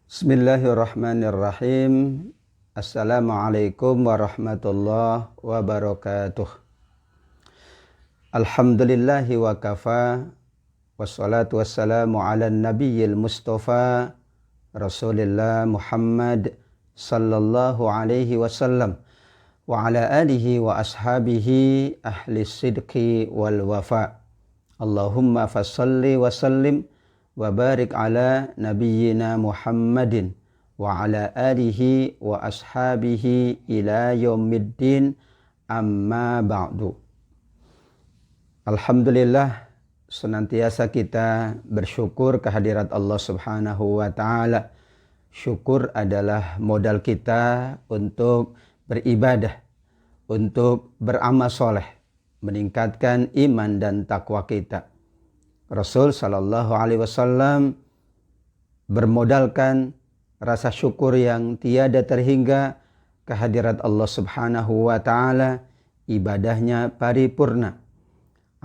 Bismillahirrahmanirrahim. Assalamualaikum warahmatullahi wabarakatuh. Alhamdulillahi wa kafa. Wassalatu wassalamu ala nabiyyil mustafa Rasulillah Muhammad sallallahu alaihi wasallam wa ala alihi wa ashabihi ahli sidqi wal wafa. Allahumma fassalli wa sallim wa barik ala nabiyyina Muhammadin wa ala alihi wa ashabihi ila yaumiddin, amma ba'du. Alhamdulillah, senantiasa kita bersyukur kehadirat Allah Subhanahu wa taala. Syukur adalah modal kita untuk beribadah, untuk beramal soleh, meningkatkan iman dan takwa kita. Rasul sallallahu alaihi wasallam bermodalkan rasa syukur yang tiada terhingga kehadirat Allah Subhanahu wa taala, ibadahnya paripurna,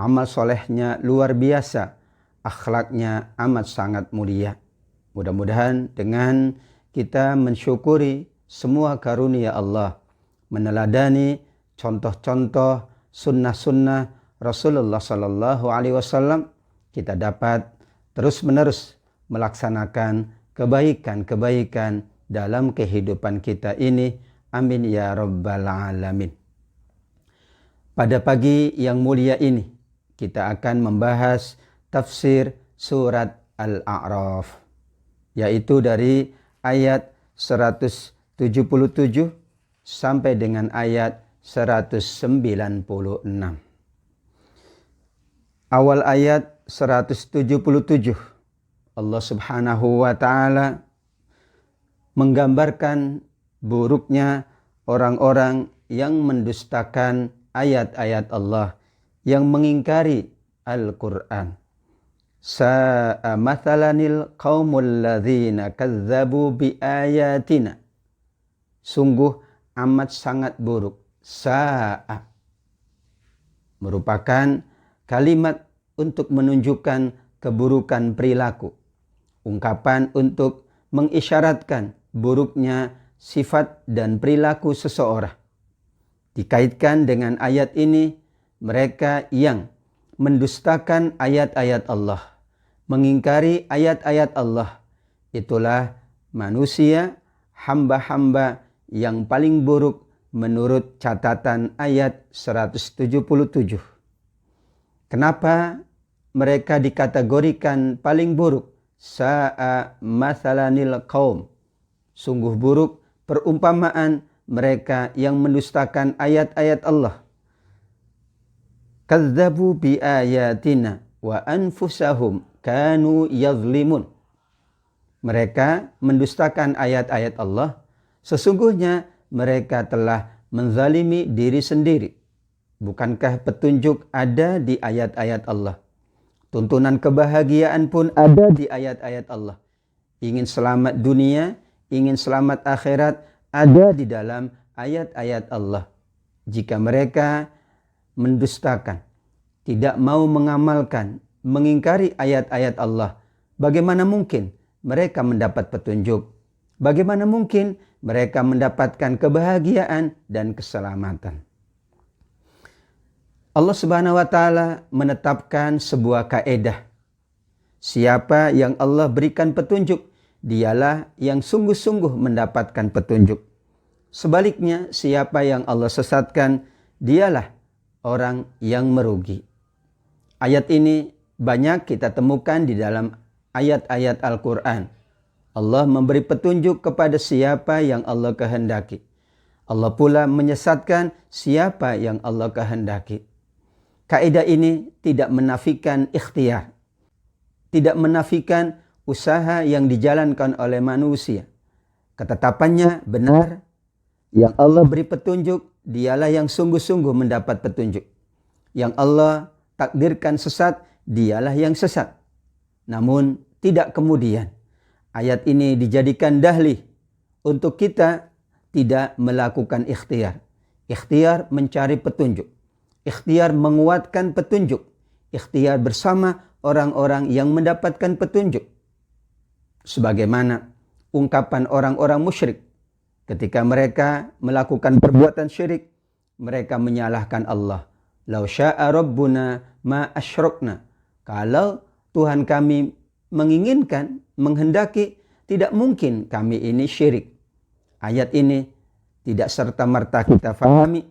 amal solehnya luar biasa, akhlaknya amat sangat mulia. Mudah-mudahan dengan kita mensyukuri semua karunia Allah, meneladani contoh-contoh sunnah-sunnah Rasulullah sallallahu alaihi wasallam, kita dapat terus-menerus melaksanakan kebaikan-kebaikan dalam kehidupan kita ini. Amin ya rabbal alamin. Pada pagi yang mulia ini, kita akan membahas tafsir surat Al-A'raf, yaitu dari ayat 177 sampai dengan ayat 196. Awal ayat 177, Allah Subhanahu wa taala menggambarkan buruknya orang-orang yang mendustakan ayat-ayat Allah, yang mengingkari Al-Quran. Sa'a mathalanil qaumul ladzina kazzabu bi ayatina. Sungguh amat sangat buruk. Sa'a merupakan kalimat untuk menunjukkan keburukan perilaku, ungkapan untuk mengisyaratkan buruknya sifat dan perilaku seseorang. Dikaitkan dengan ayat ini, mereka yang mendustakan ayat-ayat Allah, mengingkari ayat-ayat Allah, itulah manusia, hamba-hamba yang paling buruk menurut catatan ayat 177. Kenapa mereka dikategorikan paling buruk? Sa'a mathalanil qaum. Sungguh buruk perumpamaan mereka yang mendustakan ayat-ayat Allah. Kazzabu bi ayatina wa anfusahum kanu yazlimun. Mereka mendustakan ayat-ayat Allah, sesungguhnya mereka telah menzalimi diri sendiri. Bukankah petunjuk ada di ayat-ayat Allah? Tuntunan kebahagiaan pun ada di ayat-ayat Allah. Ingin selamat dunia, ingin selamat akhirat, ada di dalam ayat-ayat Allah. Jika mereka mendustakan, tidak mau mengamalkan, mengingkari ayat-ayat Allah, bagaimana mungkin mereka mendapat petunjuk? Bagaimana mungkin mereka mendapatkan kebahagiaan dan keselamatan? Allah Subhanahu wa taala menetapkan sebuah kaedah. Siapa yang Allah berikan petunjuk, dialah yang sungguh-sungguh mendapatkan petunjuk. Sebaliknya, siapa yang Allah sesatkan, dialah orang yang merugi. Ayat ini banyak kita temukan di dalam ayat-ayat Al-Quran. Allah memberi petunjuk kepada siapa yang Allah kehendaki. Allah pula menyesatkan siapa yang Allah kehendaki. Kaidah ini tidak menafikan ikhtiar, tidak menafikan usaha yang dijalankan oleh manusia. Ketetapannya benar, yang Allah beri petunjuk, dialah yang sungguh-sungguh mendapat petunjuk. Yang Allah takdirkan sesat, dialah yang sesat. Namun tidak kemudian ayat ini dijadikan dalih untuk kita tidak melakukan ikhtiar. Ikhtiar mencari petunjuk. Ikhtiar menguatkan petunjuk. Ikhtiar bersama orang-orang yang mendapatkan petunjuk. Sebagaimana ungkapan orang-orang musyrik. Ketika mereka melakukan perbuatan syirik, mereka menyalahkan Allah. Lau sya'a rabbuna ma asyrokna. Kalau Tuhan kami menginginkan, menghendaki, tidak mungkin kami ini syirik. Ayat ini tidak serta-merta kita fahami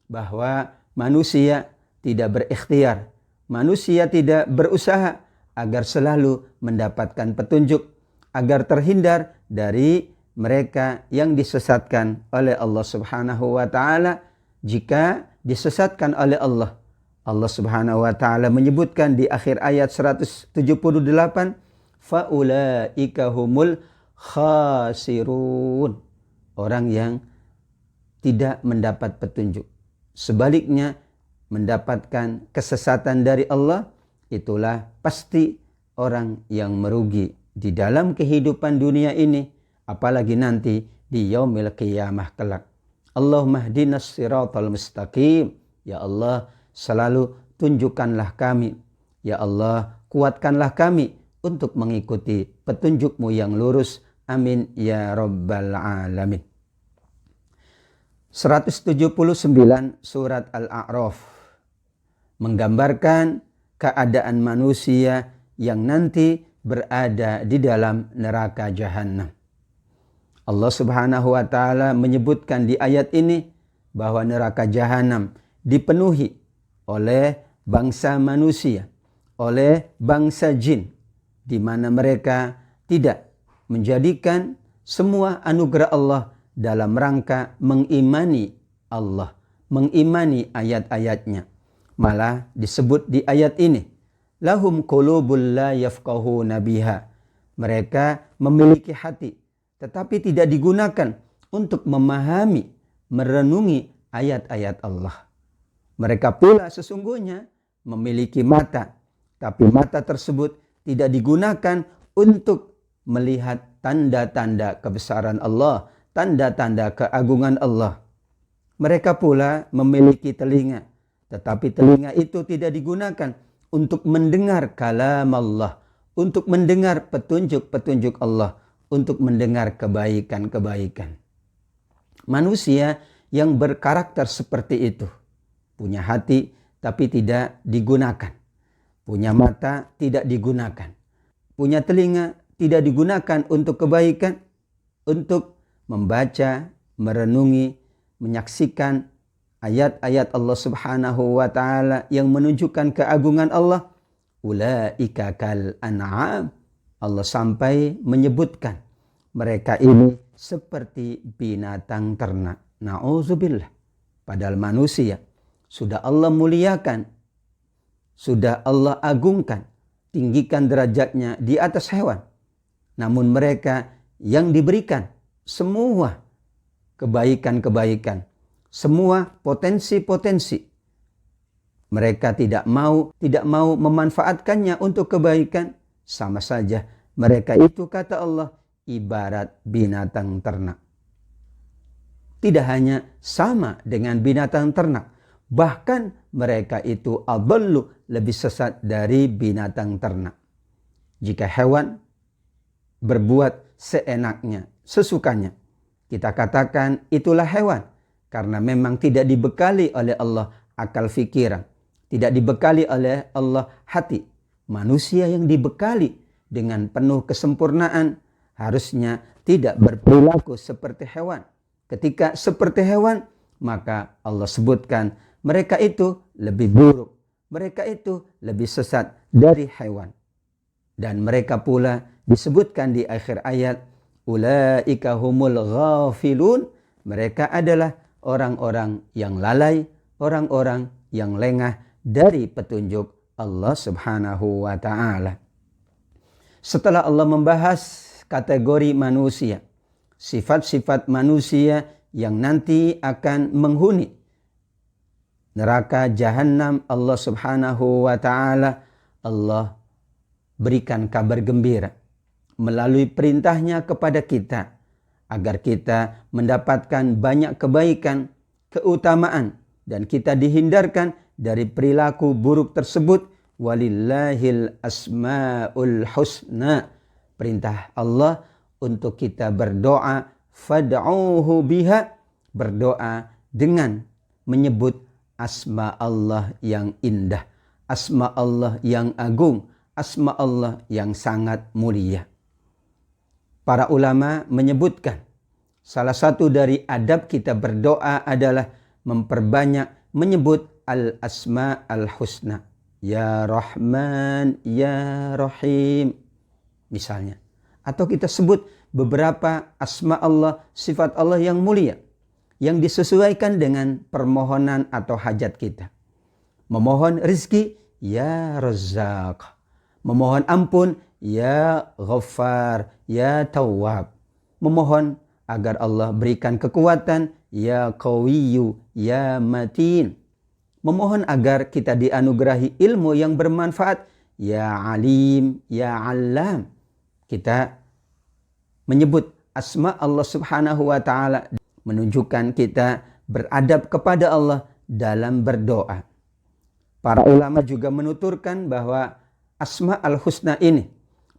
bahwa manusia tidak berikhtiar, manusia tidak berusaha agar selalu mendapatkan petunjuk, agar terhindar dari mereka yang disesatkan oleh Allah Subhanahu wa taala. Jika disesatkan oleh Allah, Allah Subhanahu wa taala menyebutkan di akhir ayat 178, faulaika humul khasirun, orang yang tidak mendapat petunjuk. Sebaliknya, mendapatkan kesesatan dari Allah, itulah pasti orang yang merugi di dalam kehidupan dunia ini, apalagi nanti di yaumil qiyamah kelak. Allahumma hdinas siratal mustaqim. Ya Allah, selalu tunjukkanlah kami. Ya Allah, kuatkanlah kami untuk mengikuti petunjuk-Mu yang lurus. Amin ya rabbal alamin. 179 surat Al-A'raf menggambarkan keadaan manusia yang nanti berada di dalam neraka jahanam. Allah Subhanahu wa taala menyebutkan di ayat ini bahwa neraka jahanam dipenuhi oleh bangsa manusia, oleh bangsa jin, di mana mereka tidak menjadikan semua anugerah Allah dalam rangka mengimani Allah, mengimani ayat-ayatnya. Malah disebut di ayat ini, lahum qulubul la yafqahuna biha. Mereka memiliki hati, tetapi tidak digunakan untuk memahami, merenungi ayat-ayat Allah. Mereka pula sesungguhnya memiliki mata, tapi mata tersebut tidak digunakan untuk melihat tanda-tanda kebesaran Allah, tanda-tanda keagungan Allah. Mereka pula memiliki telinga, tetapi telinga itu tidak digunakan untuk mendengar kalam Allah, untuk mendengar petunjuk-petunjuk Allah, untuk mendengar kebaikan-kebaikan. Manusia yang berkarakter seperti itu, punya hati tapi tidak digunakan, punya mata tidak digunakan, punya telinga tidak digunakan untuk kebaikan, untuk membaca, merenungi, menyaksikan ayat-ayat Allah Subhanahu wa taala yang menunjukkan keagungan Allah. Ulaika kal an'am. Allah sampai menyebutkan mereka ini seperti binatang ternak. Na'udzubillah. Padahal manusia sudah Allah muliakan, sudah Allah agungkan, tinggikan derajatnya di atas hewan. Namun mereka yang diberikan semua kebaikan-kebaikan, semua potensi-potensi, mereka tidak mau memanfaatkannya untuk kebaikan. Sama saja mereka itu, kata Allah, ibarat binatang ternak. Tidak hanya sama dengan binatang ternak, bahkan mereka itu adallu, lebih sesat dari binatang ternak. Jika hewan berbuat seenaknya, sesukanya, kita katakan itulah hewan, karena memang tidak dibekali oleh Allah akal fikiran, tidak dibekali oleh Allah hati. Manusia yang dibekali dengan penuh kesempurnaan harusnya tidak berperilaku seperti hewan. Ketika seperti hewan, maka Allah sebutkan mereka itu lebih buruk, mereka itu lebih sesat dari hewan. Dan mereka pula disebutkan di akhir ayat, ulaika humul ghafilun. Mereka adalah orang-orang yang lalai, orang-orang yang lengah dari petunjuk Allah Subhanahu wa ta'ala. Setelah Allah membahas kategori manusia, sifat-sifat manusia yang nanti akan menghuni neraka jahanam Allah Subhanahu wa ta'ala, Allah berikan kabar gembira melalui perintahnya kepada kita agar kita mendapatkan banyak kebaikan, keutamaan, dan kita dihindarkan dari perilaku buruk tersebut. Walillahil asmaul husna. Perintah Allah untuk kita berdoa, fad'uhu biha, berdoa dengan menyebut asma Allah yang indah, asma Allah yang agung, asma Allah yang sangat mulia. Para ulama menyebutkan salah satu dari adab kita berdoa adalah memperbanyak menyebut al-asma al-husna. Ya Rahman, Ya Rahim, misalnya. Atau kita sebut beberapa asma Allah, sifat Allah yang mulia, yang disesuaikan dengan permohonan atau hajat kita. Memohon rizki, Ya Razzaq. Memohon ampun, Ya Ghaffar, Ya Tawwab. Memohon agar Allah berikan kekuatan, Ya Qawiyyu, Ya Matin. Memohon agar kita dianugerahi ilmu yang bermanfaat, Ya Alim, Ya Allam. Kita menyebut asma Allah subhanahu wa ta'ala menunjukkan kita beradab kepada Allah dalam berdoa. Para ulama juga menuturkan bahwa asma al-husna ini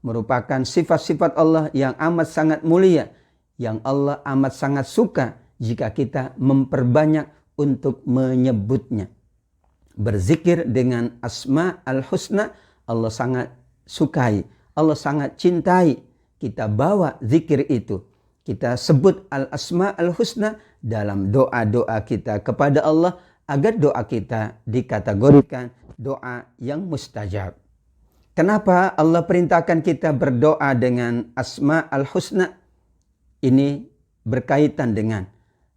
merupakan sifat-sifat Allah yang amat sangat mulia, yang Allah amat sangat suka jika kita memperbanyak untuk menyebutnya. Berzikir dengan asma al-husna Allah sangat sukai, Allah sangat cintai. Kita bawa zikir itu, kita sebut al-asma al-husna dalam doa-doa kita kepada Allah agar doa kita dikategorikan doa yang mustajab. Kenapa Allah perintahkan kita berdoa dengan asma al-husna? Ini berkaitan dengan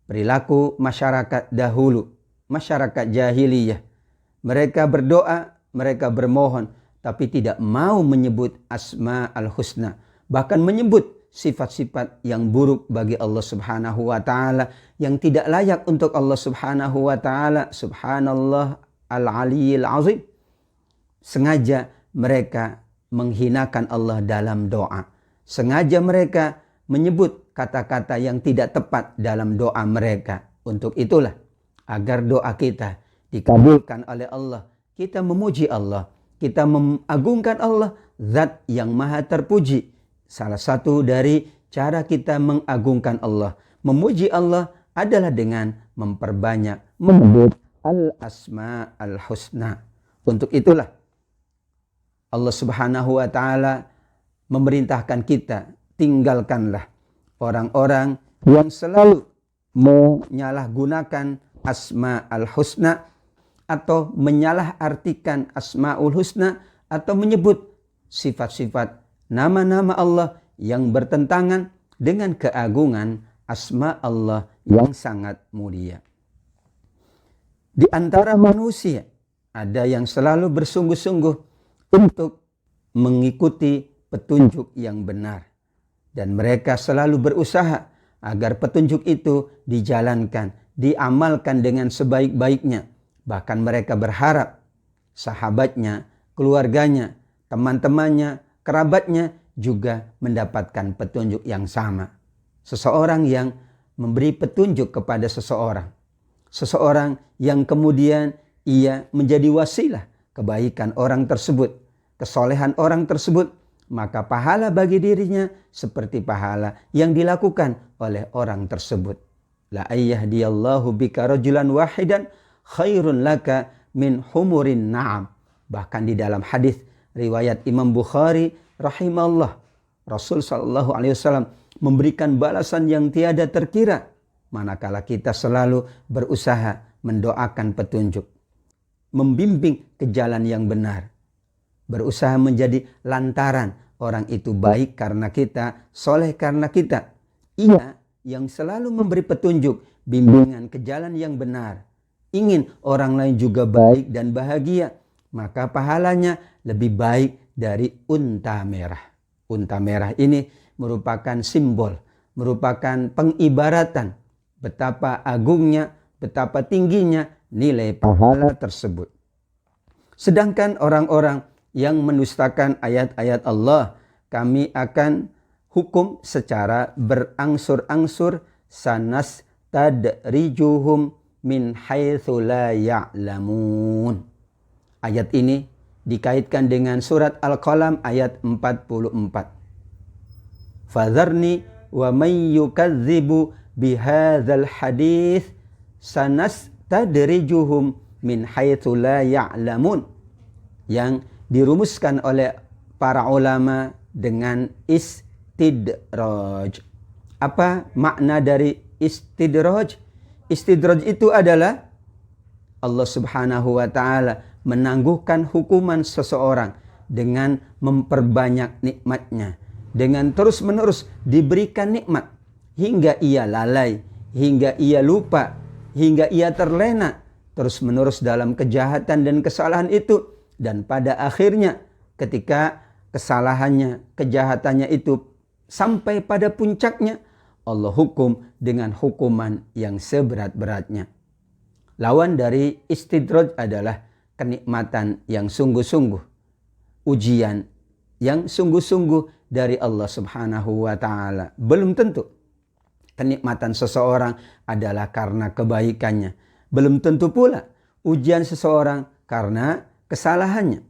perilaku masyarakat dahulu, masyarakat jahiliyah. Mereka berdoa, mereka bermohon, tapi tidak mau menyebut asma al-husna. Bahkan menyebut sifat-sifat yang buruk bagi Allah subhanahu wa ta'ala, yang tidak layak untuk Allah subhanahu wa ta'ala. Subhanallah al-aliyyil azim. Sengaja mereka menghinakan Allah dalam doa. Sengaja mereka menyebut kata-kata yang tidak tepat dalam doa mereka. Untuk itulah, agar doa kita dikabulkan oleh Allah, kita memuji Allah, kita mengagungkan Allah, zat yang maha terpuji. Salah satu dari cara kita mengagungkan Allah, memuji Allah adalah dengan memperbanyak menyebut al-asma al-husna. Untuk itulah Allah subhanahu wa ta'ala memerintahkan kita, tinggalkanlah orang-orang yang selalu menyalahgunakan asma al-husna, atau menyalahartikan asmaul husna, atau menyebut sifat-sifat nama-nama Allah yang bertentangan dengan keagungan asma Allah yang sangat mulia. Di antara manusia ada yang selalu bersungguh-sungguh untuk mengikuti petunjuk yang benar, dan mereka selalu berusaha agar petunjuk itu dijalankan, diamalkan dengan sebaik-baiknya. Bahkan mereka berharap sahabatnya, keluarganya, teman-temannya, kerabatnya juga mendapatkan petunjuk yang sama. Seseorang yang memberi petunjuk kepada seseorang, seseorang yang kemudian ia menjadi wasilah kebaikan orang tersebut, kesolehan orang tersebut, maka pahala bagi dirinya seperti pahala yang dilakukan oleh orang tersebut. La ayyahdiyallahu bika rajulan wahidan khairun laka min humurin na'am. Bahkan di dalam hadis riwayat Imam Bukhari rahimahullah, Rasul sallallahu alaihi wasallam memberikan balasan yang tiada terkira manakala kita selalu berusaha mendoakan petunjuk, membimbing ke jalan yang benar, berusaha menjadi lantaran orang itu baik karena kita, soleh karena kita. Ia yang selalu memberi petunjuk, bimbingan ke jalan yang benar, ingin orang lain juga baik dan bahagia, maka pahalanya lebih baik dari unta merah. Unta merah ini merupakan simbol, merupakan pengibaratan betapa agungnya, betapa tingginya nilai pahala tersebut. Sedangkan orang-orang yang mendustakan ayat-ayat Allah, kami akan hukum secara berangsur-angsur, sanas tadrijuhum min haitsu la ya'lamun. Ayat ini dikaitkan dengan surat Al-Qalam ayat 44. Fadharni wa man yukadzibu bihadzal hadits sanastadrijuhum min haitsu la ya'lamun. Yang dirumuskan oleh para ulama dengan istidraj. Apa makna dari istidraj? Istidraj itu adalah Allah Subhanahu wa taala menangguhkan hukuman seseorang dengan memperbanyak nikmatnya, dengan terus-menerus diberikan nikmat hingga ia lalai, hingga ia lupa, hingga ia terlena terus-menerus dalam kejahatan dan kesalahan itu, dan pada akhirnya ketika kesalahannya, kejahatannya itu sampai pada puncaknya, Allah hukum dengan hukuman yang seberat-beratnya. Lawan dari istidraj adalah kenikmatan yang sungguh-sungguh, ujian yang sungguh-sungguh dari Allah Subhanahu wa taala. Belum tentu kenikmatan seseorang adalah karena kebaikannya. Belum tentu pula ujian seseorang karena kesalahannya.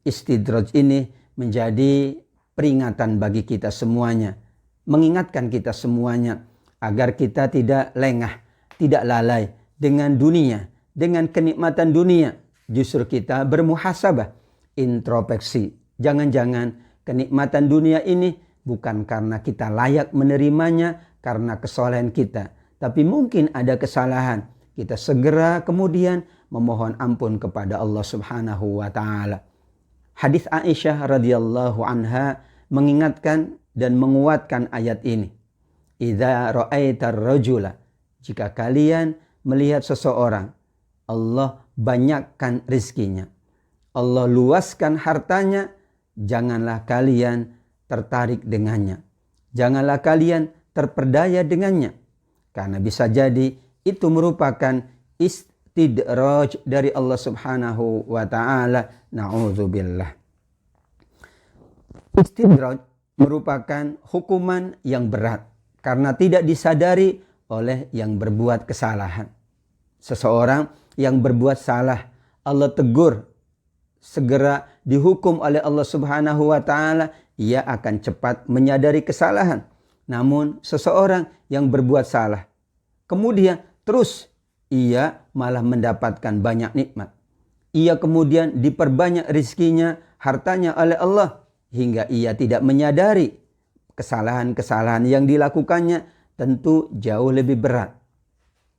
Istidraj ini menjadi peringatan bagi kita semuanya, mengingatkan kita semuanya agar kita tidak lengah, tidak lalai dengan dunia, dengan kenikmatan dunia. Justru kita bermuhasabah, introspeksi. Jangan-jangan kenikmatan dunia ini bukan karena kita layak menerimanya, karena kesalahan kita, tapi mungkin ada kesalahan. Kita segera kemudian memohon ampun kepada Allah Subhanahu wa taala. Hadis Aisyah radhiyallahu anha mengingatkan dan menguatkan ayat ini. Idza ra'aitar rajula, jika kalian melihat seseorang, Allah banyakkan rizkinya, Allah luaskan hartanya, janganlah kalian tertarik dengannya, janganlah kalian terperdaya dengannya, karena bisa jadi itu merupakan istidraj dari Allah Subhanahu wa taala. Na'udzubillah. Istidraj merupakan hukuman yang berat karena tidak disadari oleh yang berbuat kesalahan. Seseorang yang berbuat salah, Allah tegur, segera dihukum oleh Allah Subhanahu wa taala, ia akan cepat menyadari kesalahan. Namun seseorang yang berbuat salah, kemudian terus ia malah mendapatkan banyak nikmat. Ia kemudian diperbanyak rizkinya, hartanya oleh Allah, hingga ia tidak menyadari kesalahan-kesalahan yang dilakukannya tentu jauh lebih berat.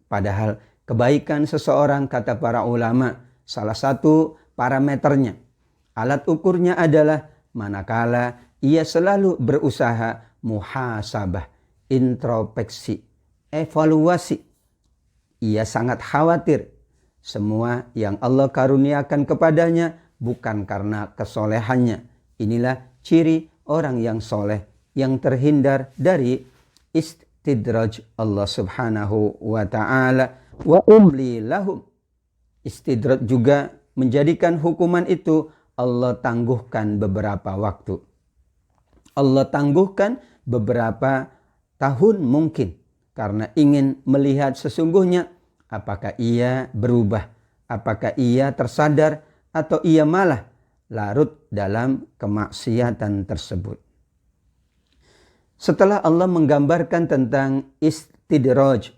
Padahal kebaikan seseorang, kata para ulama, salah satu parameternya, alat ukurnya adalah manakala ia selalu berusaha muhasabah, introspeksi, evaluasi. Ia sangat khawatir semua yang Allah karuniakan kepadanya bukan karena kesolehannya. Inilah ciri orang yang soleh, yang terhindar dari istidraj Allah Subhanahu wa ta'ala. Wa umli lahum. Istidraj juga menjadikan hukuman itu Allah tangguhkan beberapa waktu. Allah tangguhkan beberapa tahun mungkin, karena ingin melihat sesungguhnya apakah ia berubah, apakah ia tersadar, atau ia malah larut dalam kemaksiatan tersebut. Setelah Allah menggambarkan tentang istidraj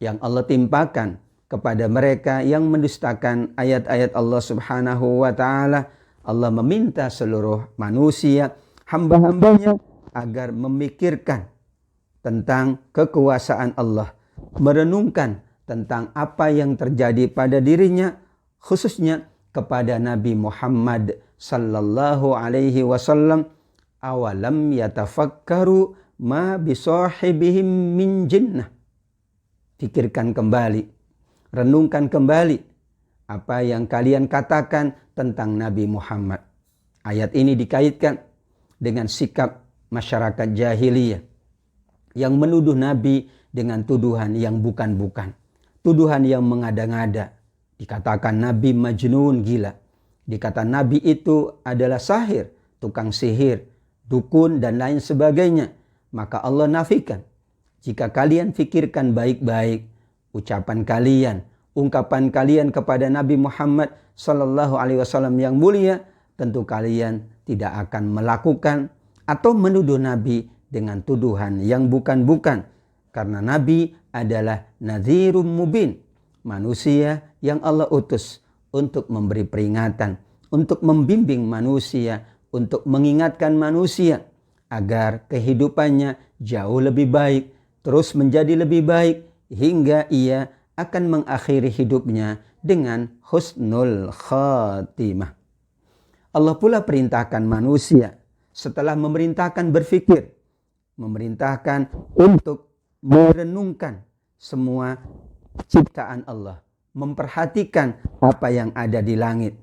yang Allah timpakan kepada mereka yang mendustakan ayat-ayat Allah Subhanahu wa ta'ala, Allah meminta seluruh manusia, hamba-hambanya, agar memikirkan tentang kekuasaan Allah, merenungkan tentang apa yang terjadi pada dirinya, khususnya kepada Nabi Muhammad sallallahu alaihi wasallam. Awalam yatafakkaru ma bisahibihim min jinnah. Pikirkan kembali, renungkan kembali apa yang kalian katakan tentang Nabi Muhammad. Ayat ini dikaitkan dengan sikap masyarakat jahiliyah yang menuduh Nabi dengan tuduhan yang bukan-bukan, tuduhan yang mengada-ngada. Dikatakan Nabi majnun, gila. Dikatakan Nabi itu adalah sahir, tukang sihir, dukun, dan lain sebagainya. Maka Allah nafikan. Jika kalian fikirkan baik-baik ucapan kalian, ungkapan kalian kepada Nabi Muhammad sallallahu alaihi wasallam yang mulia, tentu kalian tidak akan melakukan atau menuduh Nabi dengan tuduhan yang bukan-bukan. Karena Nabi adalah nadhirum mubin, manusia yang Allah utus untuk memberi peringatan, untuk membimbing manusia, untuk mengingatkan manusia agar kehidupannya jauh lebih baik, terus menjadi lebih baik, hingga ia akan mengakhiri hidupnya dengan husnul khatimah. Allah pula perintahkan manusia setelah memerintahkan berfikir, memerintahkan untuk merenungkan semua ciptaan Allah, memperhatikan apa yang ada di langit,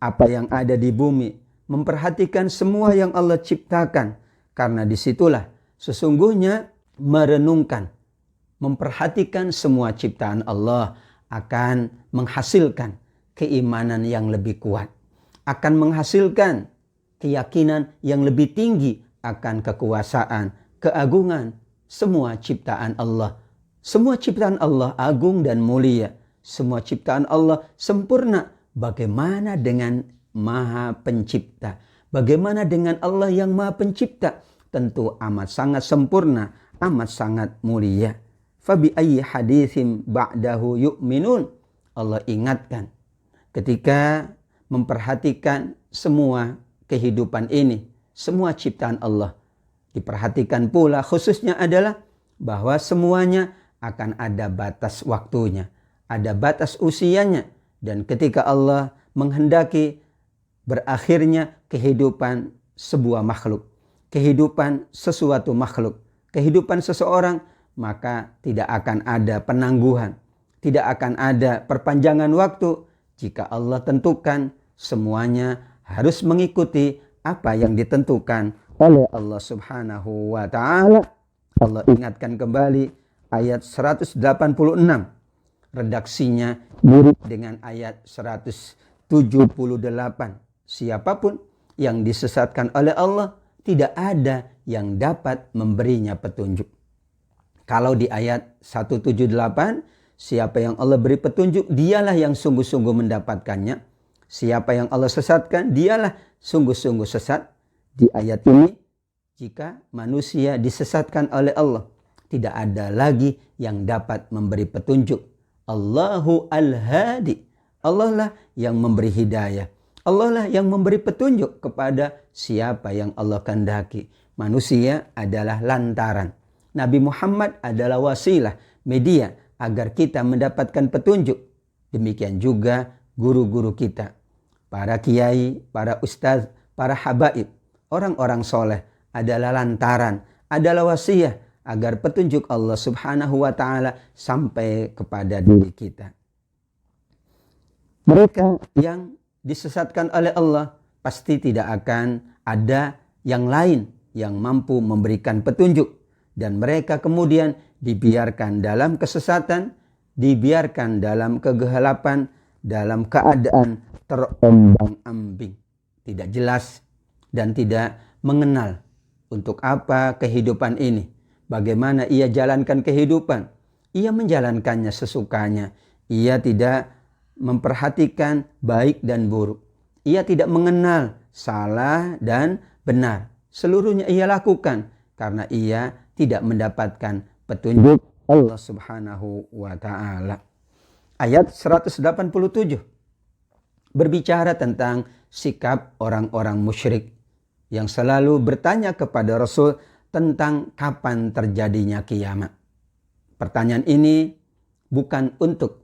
apa yang ada di bumi, memperhatikan semua yang Allah ciptakan. Karena disitulah sesungguhnya merenungkan, memperhatikan semua ciptaan Allah akan menghasilkan keimanan yang lebih kuat, akan menghasilkan keyakinan yang lebih tinggi akan kekuasaan, keagungan semua ciptaan Allah. Semua ciptaan Allah agung dan mulia. Semua ciptaan Allah sempurna. Bagaimana dengan Maha Pencipta? Bagaimana dengan Allah yang Maha Pencipta? Tentu amat sangat sempurna, amat sangat mulia. Fabi ayyi haditsin ba'dahu yu'minun. Allah ingatkan ketika memperhatikan semua kehidupan ini, semua ciptaan Allah. Diperhatikan pula khususnya adalah bahwa semuanya akan ada batas waktunya, ada batas usianya. Dan ketika Allah menghendaki berakhirnya kehidupan sebuah makhluk, kehidupan sesuatu makhluk, kehidupan seseorang, maka tidak akan ada penangguhan, tidak akan ada perpanjangan waktu. Jika Allah tentukan, semuanya harus mengikuti apa yang ditentukan oleh Allah Subhanahu wa ta'ala. Allah ingatkan kembali ayat 186. Redaksinya mirip dengan ayat 178. Siapapun yang disesatkan oleh Allah, tidak ada yang dapat memberinya petunjuk. Kalau di ayat 178, siapa yang Allah beri petunjuk, dialah yang sungguh-sungguh mendapatkannya. Siapa yang Allah sesatkan, dialah sungguh-sungguh sesat. Di ayat ini, jika manusia disesatkan oleh Allah, tidak ada lagi yang dapat memberi petunjuk. Allahu al-hadi. Allah lah yang memberi hidayah. Allah lah yang memberi petunjuk kepada siapa yang Allah kehendaki. Manusia adalah lantaran. Nabi Muhammad adalah wasilah, media agar kita mendapatkan petunjuk. Demikian juga guru-guru kita, para kiai, para ustaz, para habaib, orang-orang soleh adalah lantaran, adalah wasilah agar petunjuk Allah Subhanahu wa ta'ala sampai kepada diri kita. Mereka yang disesatkan oleh Allah pasti tidak akan ada yang lain yang mampu memberikan petunjuk. Dan mereka kemudian dibiarkan dalam kesesatan, dibiarkan dalam kegelapan, dalam keadaan terombang-ambing. Tidak jelas dan tidak mengenal untuk apa kehidupan ini. Bagaimana ia jalankan kehidupan. Ia menjalankannya sesukanya. Ia tidak memperhatikan baik dan buruk. Ia tidak mengenal salah dan benar. Seluruhnya ia lakukan karena ia tidak mendapatkan petunjuk Allah Subhanahu wa ta'ala. Ayat 187 berbicara tentang sikap orang-orang musyrik yang selalu bertanya kepada Rasul tentang kapan terjadinya kiamat. Pertanyaan ini bukan untuk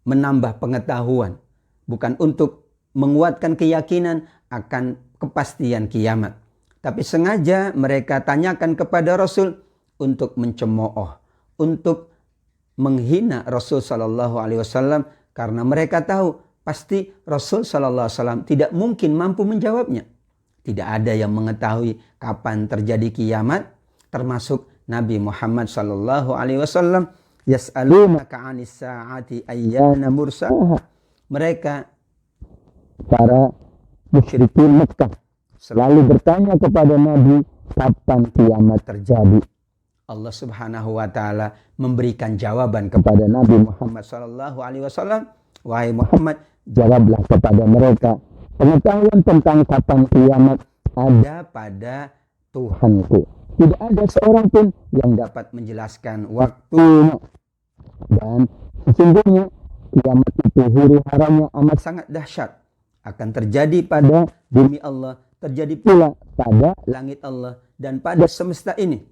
menambah pengetahuan, bukan untuk menguatkan keyakinan akan kepastian kiamat. Tapi sengaja mereka tanyakan kepada Rasul untuk mencemooh, untuk menghina Rasul sallallahu alaihi wasallam karena mereka tahu pasti Rasul sallallahu alaihi wasallam tidak mungkin mampu menjawabnya. Tidak ada yang mengetahui kapan terjadi kiamat, termasuk Nabi Muhammad sallallahu alaihi wasallam. Yas'alunaka 'anis sa'ati ayyana mursaha. Mereka para musyrikin Mekah selalu bertanya kepada Nabi kapan kiamat terjadi. Allah Subhanahu wa taala memberikan jawaban kepada Nabi Muhammad sallallahu alaihi wasallam, wahai Muhammad, jawablah kepada mereka, pengetahuan tentang kapan kiamat ada pada Tuhanku. Tidak ada seorang pun yang dapat menjelaskan waktunya. Dan sesungguhnya kiamat itu huru haranya amat sangat dahsyat. Akan terjadi pada bumi Allah, terjadi pula pada langit Allah dan pada semesta ini.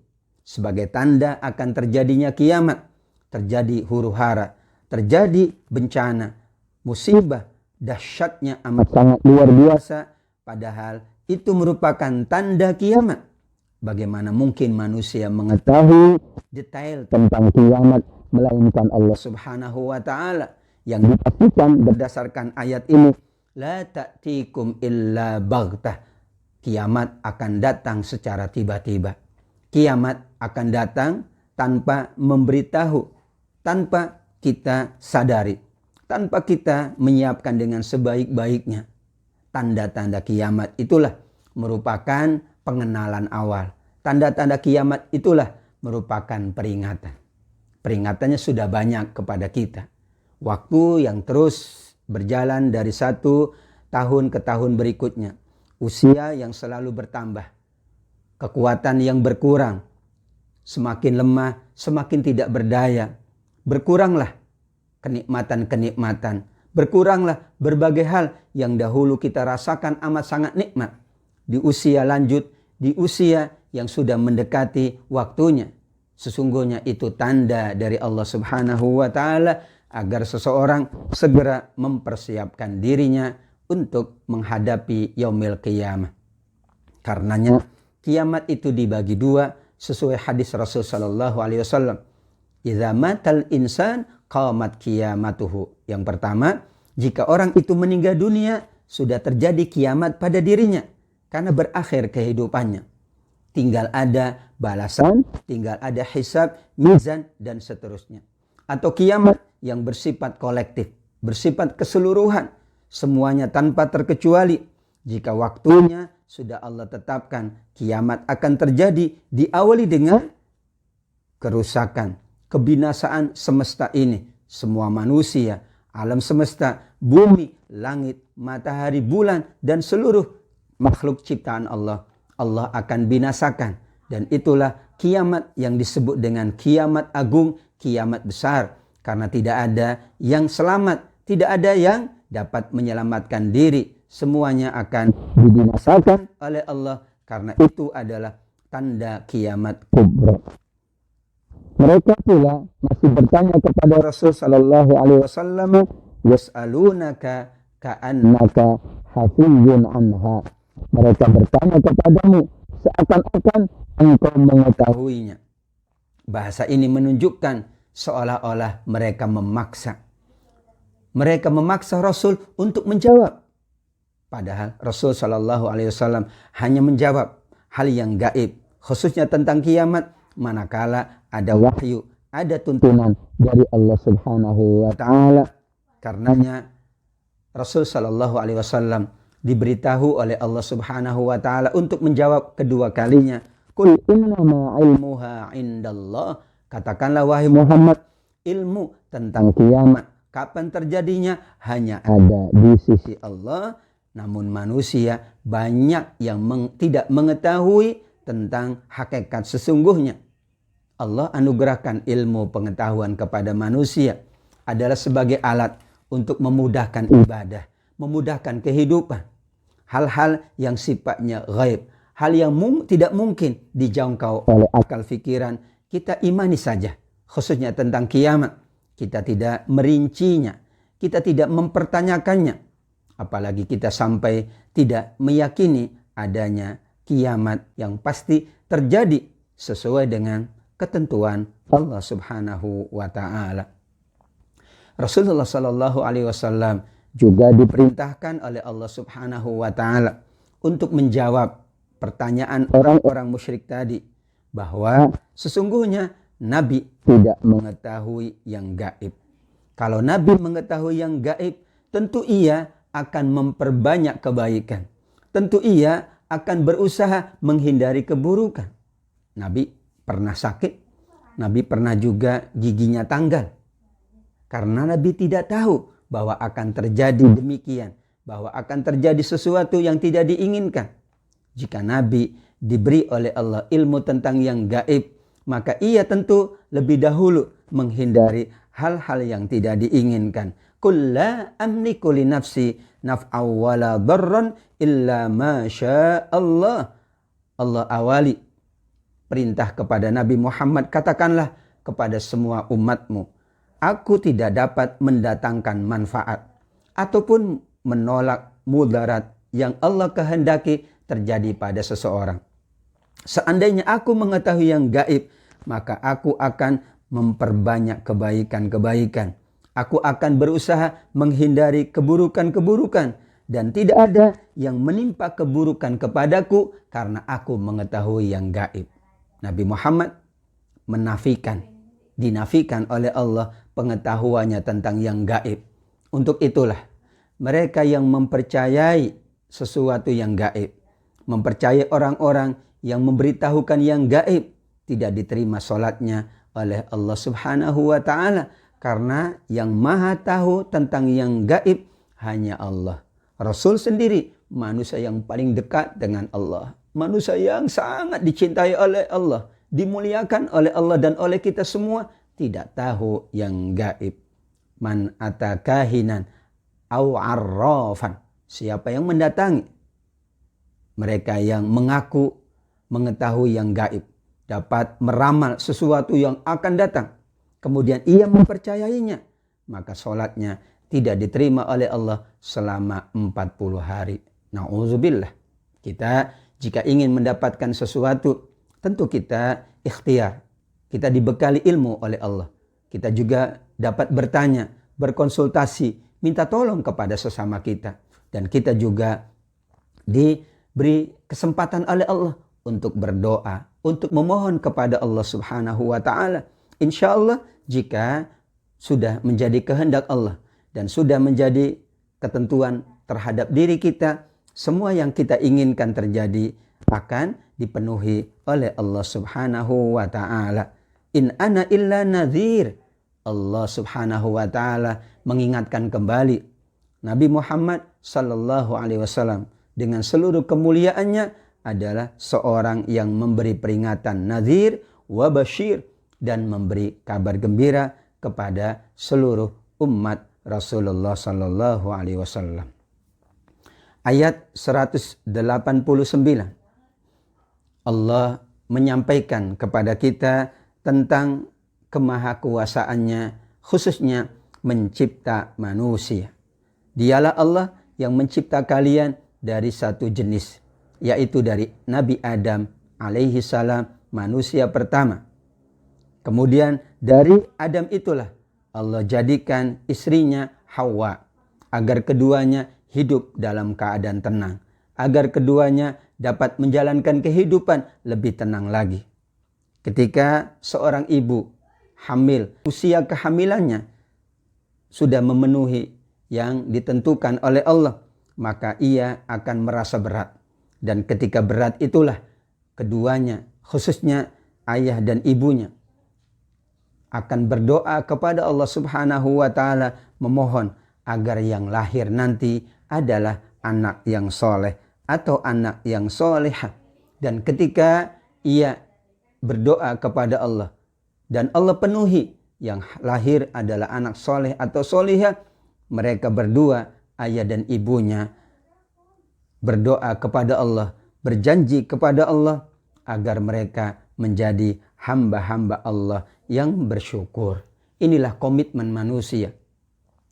Sebagai tanda akan terjadinya kiamat, terjadi huru hara, terjadi bencana, musibah, dahsyatnya amat sangat luar biasa. Padahal itu merupakan tanda kiamat. Bagaimana mungkin manusia mengetahui detail tentang kiamat melainkan Allah Subhanahu wa taala yang dipastikan berdasarkan ayat ini, la ta'tikum illa baghtah. Kiamat akan datang secara tiba-tiba. Kiamat akan datang tanpa memberitahu, tanpa kita sadari, tanpa kita menyiapkan dengan sebaik-baiknya. Tanda-tanda kiamat itulah merupakan pengenalan awal. Tanda-tanda kiamat itulah merupakan peringatan. Peringatannya sudah banyak kepada kita. Waktu yang terus berjalan dari satu tahun ke tahun berikutnya. Usia yang selalu bertambah. Kekuatan yang berkurang. Semakin lemah, semakin tidak berdaya. Berkuranglah kenikmatan-kenikmatan. Berkuranglah berbagai hal yang dahulu kita rasakan amat sangat nikmat. Di usia lanjut, di usia yang sudah mendekati waktunya. Sesungguhnya itu tanda dari Allah Subhanahu wa taala agar seseorang segera mempersiapkan dirinya untuk menghadapi yaumil qiyamah. Karenanya kiamat itu dibagi dua sesuai hadis Rasul sallallahu alaihi wasallam. Idza matal insan qamat qiyamatuhu. Yang pertama, jika orang itu meninggal dunia, sudah terjadi kiamat pada dirinya karena berakhir kehidupannya. Tinggal ada balasan, tinggal ada hisab, mizan, dan seterusnya. Atau kiamat yang bersifat kolektif, bersifat keseluruhan, semuanya tanpa terkecuali. Jika waktunya sudah Allah tetapkan, kiamat akan terjadi, diawali dengan kerusakan, kebinasaan semesta ini. Semua manusia, alam semesta, bumi, langit, matahari, bulan, dan seluruh makhluk ciptaan Allah. Allah akan binasakan. Dan itulah kiamat yang disebut dengan kiamat agung, kiamat besar. Karena tidak ada yang selamat, tidak ada yang dapat menyelamatkan diri. Semuanya akan dibinasakan oleh Allah. Karena itu adalah tanda kiamat kubra. Mereka pula masih bertanya kepada Rasul sallallahu alaihi wasallam, yas'alunaka ka'annaka hafiyyun anha. Mereka bertanya kepadamu seakan-akan engkau mengetahuinya. Bahasa ini menunjukkan seolah-olah mereka memaksa. Mereka memaksa Rasul untuk menjawab. Padahal Rasul sallallahu alaihi wasallam hanya menjawab hal yang gaib, khususnya tentang kiamat, manakala ada wahyu, ada tuntunan dari Allah Subhanahu wa taala. Karenanya Rasul sallallahu alaihi wasallam diberitahu oleh Allah Subhanahu wa taala untuk menjawab kedua kalinya, qul innama ilmuha indallah. Katakanlah wahai Muhammad, ilmu tentang kiamat, kapan terjadinya, hanya ada di sisi Allah. Namun manusia banyak yang tidak mengetahui tentang hakikat sesungguhnya. Allah anugerahkan ilmu pengetahuan kepada manusia adalah sebagai alat untuk memudahkan ibadah, memudahkan kehidupan. Hal-hal yang sifatnya ghaib, hal yang tidak mungkin dijangkau oleh akal fikiran, kita imani saja. Khususnya tentang kiamat, kita tidak merincinya, kita tidak mempertanyakannya. Apalagi kita sampai tidak meyakini adanya kiamat yang pasti terjadi sesuai dengan ketentuan Allah Subhanahu wa taala. Rasulullah sallallahu alaihi wasallam juga diperintahkan oleh Allah Subhanahu wa taala untuk menjawab pertanyaan orang-orang musyrik tadi, bahwa sesungguhnya Nabi tidak mengetahui yang gaib. Kalau Nabi mengetahui yang gaib, tentu ia akan memperbanyak kebaikan. Tentu ia akan berusaha menghindari keburukan. Nabi pernah sakit, Nabi pernah juga giginya tanggal. Karena Nabi tidak tahu bahwa akan terjadi demikian, bahwa akan terjadi sesuatu yang tidak diinginkan. Jika Nabi diberi oleh Allah ilmu tentang yang gaib, maka ia tentu lebih dahulu menghindari hal-hal yang tidak diinginkan. Qul la amliku li nafsi naf'aw wala darran illa ma syaa Allah. Allah awali perintah kepada Nabi Muhammad, katakanlah kepada semua umatmu, aku tidak dapat mendatangkan manfaat ataupun menolak mudarat yang Allah kehendaki terjadi pada seseorang. Seandainya aku mengetahui yang gaib, maka aku akan memperbanyak kebaikan-kebaikan. Aku akan berusaha menghindari keburukan-keburukan. Dan tidak ada yang menimpa keburukan kepadaku karena aku mengetahui yang gaib. Nabi Muhammad dinafikan oleh Allah pengetahuannya tentang yang gaib. Untuk itulah mereka yang mempercayai sesuatu yang gaib, mempercayai orang-orang yang memberitahukan yang gaib, tidak diterima sholatnya oleh Allah Subhanahu wa ta'ala. Karena yang maha tahu tentang yang gaib hanya Allah. Rasul sendiri manusia yang paling dekat dengan Allah. Manusia yang sangat dicintai oleh Allah, dimuliakan oleh Allah dan oleh kita semua, tidak tahu yang gaib. Man atakahinan au arrafan. Siapa yang mendatangi mereka yang mengaku mengetahui yang gaib, dapat meramal sesuatu yang akan datang, kemudian ia mempercayainya, maka sholatnya tidak diterima oleh Allah selama 40 hari. Na'udzubillah. Kita jika ingin mendapatkan sesuatu, tentu kita ikhtiar. Kita dibekali ilmu oleh Allah. Kita juga dapat bertanya, berkonsultasi, minta tolong kepada sesama kita. Dan kita juga diberi kesempatan oleh Allah untuk berdoa, untuk memohon kepada Allah Subhanahu wa ta'ala. Insya Allah jika sudah menjadi kehendak Allah dan sudah menjadi ketentuan terhadap diri kita, semua yang kita inginkan terjadi akan dipenuhi oleh Allah Subhanahu wa ta'ala. In ana illa nadhir. Allah Subhanahu wa ta'ala mengingatkan kembali Nabi Muhammad sallallahu alaihi wasallam dengan seluruh kemuliaannya adalah seorang yang memberi peringatan, nadhir wa basyir, dan memberi kabar gembira kepada seluruh umat Rasulullah sallallahu alaihi wasallam. Ayat 189. Allah menyampaikan kepada kita tentang kemahakuasaannya, khususnya mencipta manusia. Dialah Allah yang mencipta kalian dari satu jenis, yaitu dari Nabi Adam alaihi salam, manusia pertama. Kemudian dari Adam itulah Allah jadikan istrinya Hawa, agar keduanya hidup dalam keadaan tenang, agar keduanya dapat menjalankan kehidupan lebih tenang lagi. Ketika seorang ibu hamil, usia kehamilannya sudah memenuhi yang ditentukan oleh Allah, maka ia akan merasa berat. Dan ketika berat itulah keduanya, khususnya ayah dan ibunya, akan berdoa kepada Allah Subhanahu wa ta'ala, memohon agar yang lahir nanti adalah anak yang soleh atau anak yang solehah. Dan ketika ia berdoa kepada Allah dan Allah penuhi yang lahir adalah anak soleh atau solehah, mereka berdua, ayah dan ibunya, berdoa kepada Allah, berjanji kepada Allah agar mereka menjadi hamba-hamba Allah yang bersyukur. Inilah komitmen manusia.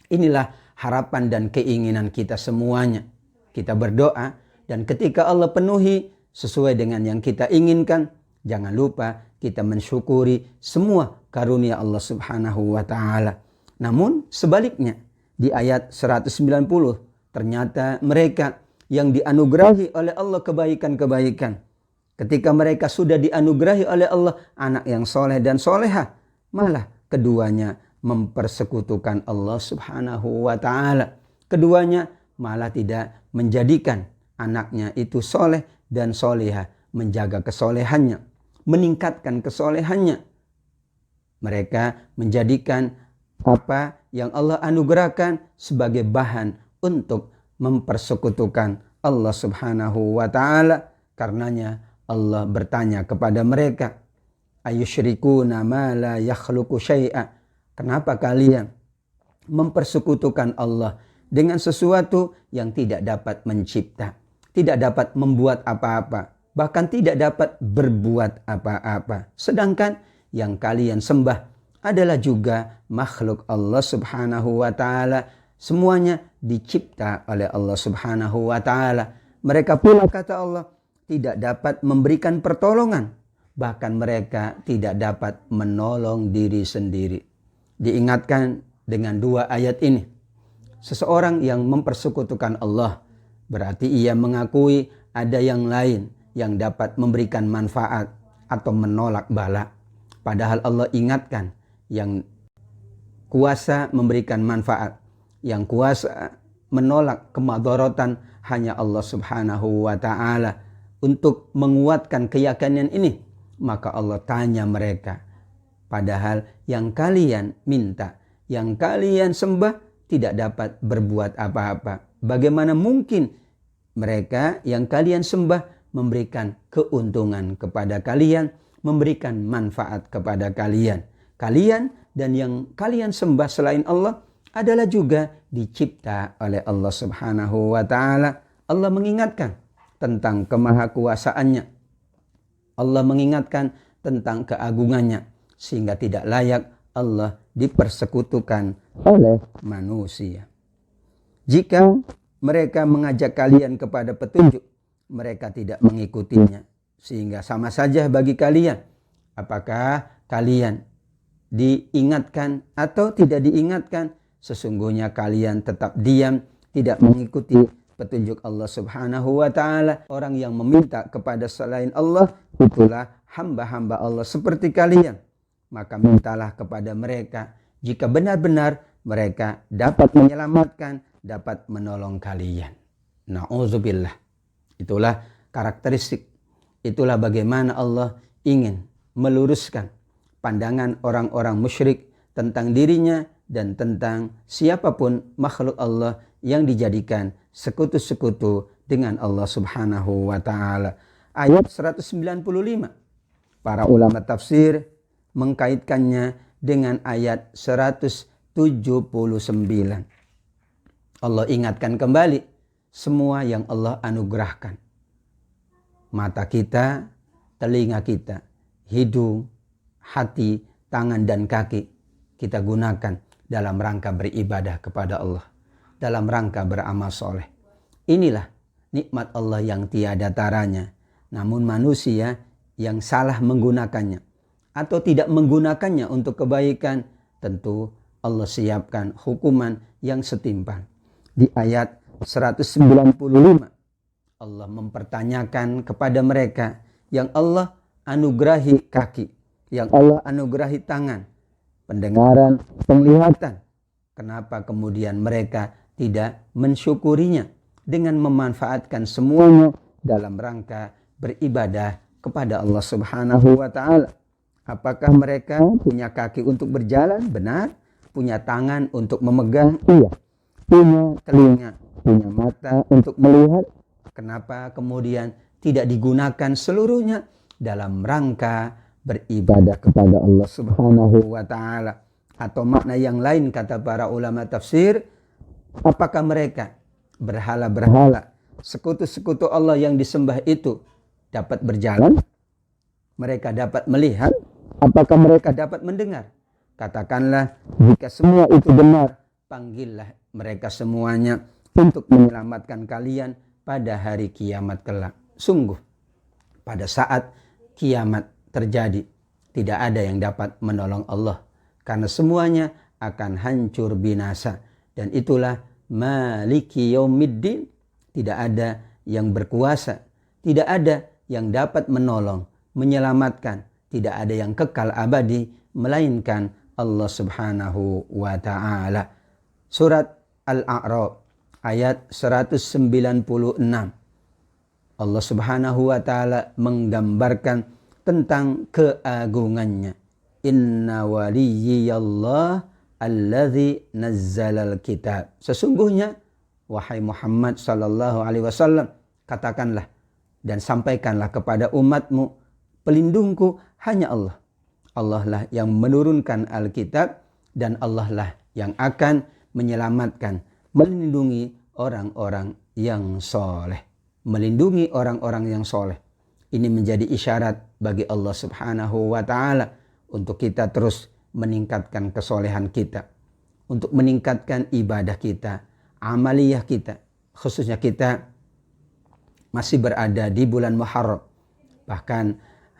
Inilah harapan dan keinginan kita semuanya. Kita berdoa dan ketika Allah penuhi sesuai dengan yang kita inginkan, jangan lupa kita mensyukuri semua karunia Allah Subhanahu wa ta'ala. Namun sebaliknya, di ayat 190 ternyata mereka yang dianugerahi oleh Allah kebaikan-kebaikan, ketika mereka sudah dianugerahi oleh Allah anak yang soleh dan solehah, malah keduanya mempersekutukan Allah Subhanahu wa ta'ala. Keduanya malah tidak menjadikan anaknya itu soleh dan solehah, menjaga kesolehannya, meningkatkan kesolehannya. Mereka menjadikan apa yang Allah anugerahkan sebagai bahan untuk mempersekutukan Allah Subhanahu wa ta'ala. Karenanya Allah bertanya kepada mereka, ayusyrikuna ma la yakhluqu syai'a. Kenapa kalian mempersekutukan Allah dengan sesuatu yang tidak dapat mencipta, tidak dapat membuat apa-apa, bahkan tidak dapat berbuat apa-apa. Sedangkan yang kalian sembah adalah juga makhluk Allah Subhanahu wa ta'ala. Semuanya dicipta oleh Allah Subhanahu wa ta'ala. Mereka pula, kata Allah, tidak dapat memberikan pertolongan. Bahkan mereka tidak dapat menolong diri sendiri. Diingatkan dengan dua ayat ini. Seseorang yang mempersekutukan Allah berarti ia mengakui ada yang lain yang dapat memberikan manfaat atau menolak bala. Padahal Allah ingatkan yang kuasa memberikan manfaat, yang kuasa menolak kemadharatan hanya Allah Subhanahu wa ta'ala. Untuk menguatkan keyakinan ini, maka Allah tanya mereka, padahal yang kalian minta, yang kalian sembah tidak dapat berbuat apa-apa. Bagaimana mungkin mereka yang kalian sembah memberikan keuntungan kepada kalian, memberikan manfaat kepada kalian. Kalian dan yang kalian sembah selain Allah adalah juga dicipta oleh Allah Subhanahu wa ta'ala. Allah mengingatkan tentang kemahakuasaannya. Allah mengingatkan tentang keagungannya, sehingga tidak layak Allah dipersekutukan oleh manusia. Jika mereka mengajak kalian kepada petunjuk, mereka tidak mengikutinya. Sehingga sama saja bagi kalian, apakah kalian diingatkan atau tidak diingatkan, sesungguhnya kalian tetap diam, tidak mengikuti petunjuk Allah Subhanahu wa ta'ala. Orang yang meminta kepada selain Allah, itulah hamba-hamba Allah seperti kalian. Maka mintalah kepada mereka jika benar-benar mereka dapat menyelamatkan, dapat menolong kalian. Na'udzubillah. Itulah karakteristik. Itulah bagaimana Allah ingin meluruskan pandangan orang-orang musyrik tentang dirinya dan tentang siapapun makhluk Allah yang dijadikan sekutu-sekutu dengan Allah Subhanahu wa ta'ala. Ayat 195. Para ulama tafsir mengkaitkannya dengan ayat 179. Allah ingatkan kembali semua yang Allah anugerahkan. Mata kita, telinga kita, hidung, hati, tangan dan kaki kita gunakan dalam rangka beribadah kepada Allah, dalam rangka beramal soleh. Inilah nikmat Allah yang tiada taranya. Namun manusia yang salah menggunakannya atau tidak menggunakannya untuk kebaikan, tentu Allah siapkan hukuman yang setimpal. Di ayat 195 Allah mempertanyakan kepada mereka yang Allah anugerahi kaki, yang Allah anugerahi tangan, pendengaran, penglihatan. Kenapa kemudian mereka tidak mensyukurinya dengan memanfaatkan semuanya dalam rangka beribadah kepada Allah Subhanahu wa ta'ala? Apakah mereka punya kaki untuk berjalan? Benar. Punya tangan untuk memegang? Iya. Punya telinga, punya mata untuk melihat? Kenapa kemudian tidak digunakan seluruhnya dalam rangka beribadah kepada Allah Subhanahu wa ta'ala? Atau makna yang lain kata para ulama tafsir, apakah mereka berhala-berhala, sekutu-sekutu Allah yang disembah itu dapat berjalan? Mereka dapat melihat? Apakah mereka dapat mendengar? Katakanlah, jika semua itu benar, panggillah mereka semuanya untuk menyelamatkan kalian pada hari kiamat kelak. Sungguh, pada saat kiamat terjadi, tidak ada yang dapat menolong Allah, karena semuanya akan hancur binasa. Dan itulah Maliki Yaumiddin. Tidak ada yang berkuasa, tidak ada yang dapat menolong, menyelamatkan, tidak ada yang kekal abadi melainkan Allah Subhanahu wa ta'ala. Surat Al-A'raf ayat 196. Allah Subhanahu wa ta'ala menggambarkan tentang keagungannya. Inna waliyyallah alladzi nazzalal kitab. Sesungguhnya wahai Muhammad sallallahu alaihi wasallam, katakanlah dan sampaikanlah kepada umatmu, pelindungku hanya Allah. Allah lah yang menurunkan Alkitab dan Allah lah yang akan menyelamatkan, melindungi orang-orang yang soleh. Melindungi orang-orang yang soleh. Ini menjadi isyarat bagi Allah Subhanahu wa ta'ala untuk kita terus meningkatkan kesolehan kita, untuk meningkatkan ibadah kita, amaliyah kita, khususnya kita masih berada di bulan Muharram. Bahkan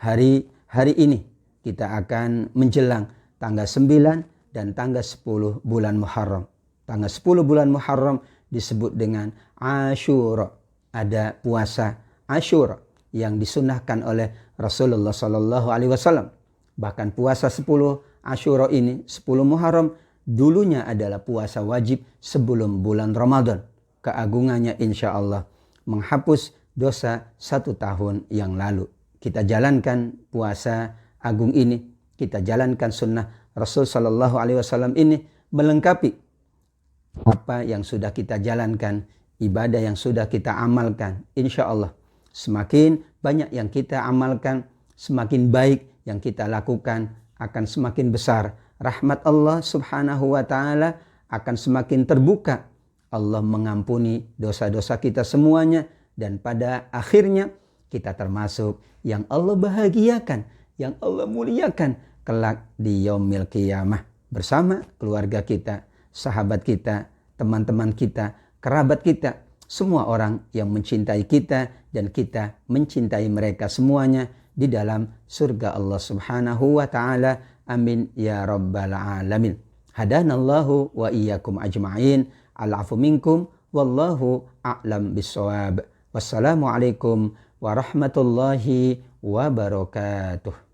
hari ini kita akan menjelang tanggal 9 dan tanggal 10 bulan Muharram. Tanggal 10 bulan Muharram disebut dengan Asyura. Ada puasa Asyura yang disunnahkan oleh Rasulullah SAW. Bahkan puasa 10 Asyura ini, 10 Muharram, dulunya adalah puasa wajib sebelum bulan Ramadan. Keagungannya insya Allah menghapus dosa 1 tahun yang lalu. Kita jalankan puasa agung ini, kita jalankan sunnah Rasul SAW ini melengkapi apa yang sudah kita jalankan, ibadah yang sudah kita amalkan. Insya Allah semakin banyak yang kita amalkan, semakin baik yang kita lakukan, akan semakin besar rahmat Allah Subhanahu wa ta'ala, akan semakin terbuka. Allah mengampuni dosa-dosa kita semuanya, dan pada akhirnya kita termasuk yang Allah bahagiakan, yang Allah muliakan kelak di yaumil qiyamah bersama keluarga kita, sahabat kita, teman-teman kita, kerabat kita, semua orang yang mencintai kita dan kita mencintai mereka semuanya di dalam surga Allah Subhanahu wa ta'ala. Amin ya rabbal alamin. Hadanallahu wa iyyakum ajma'in. Al-afu minkum wallahu a'lam bissawab. Wassalamualaikum warahmatullahi wabarakatuh.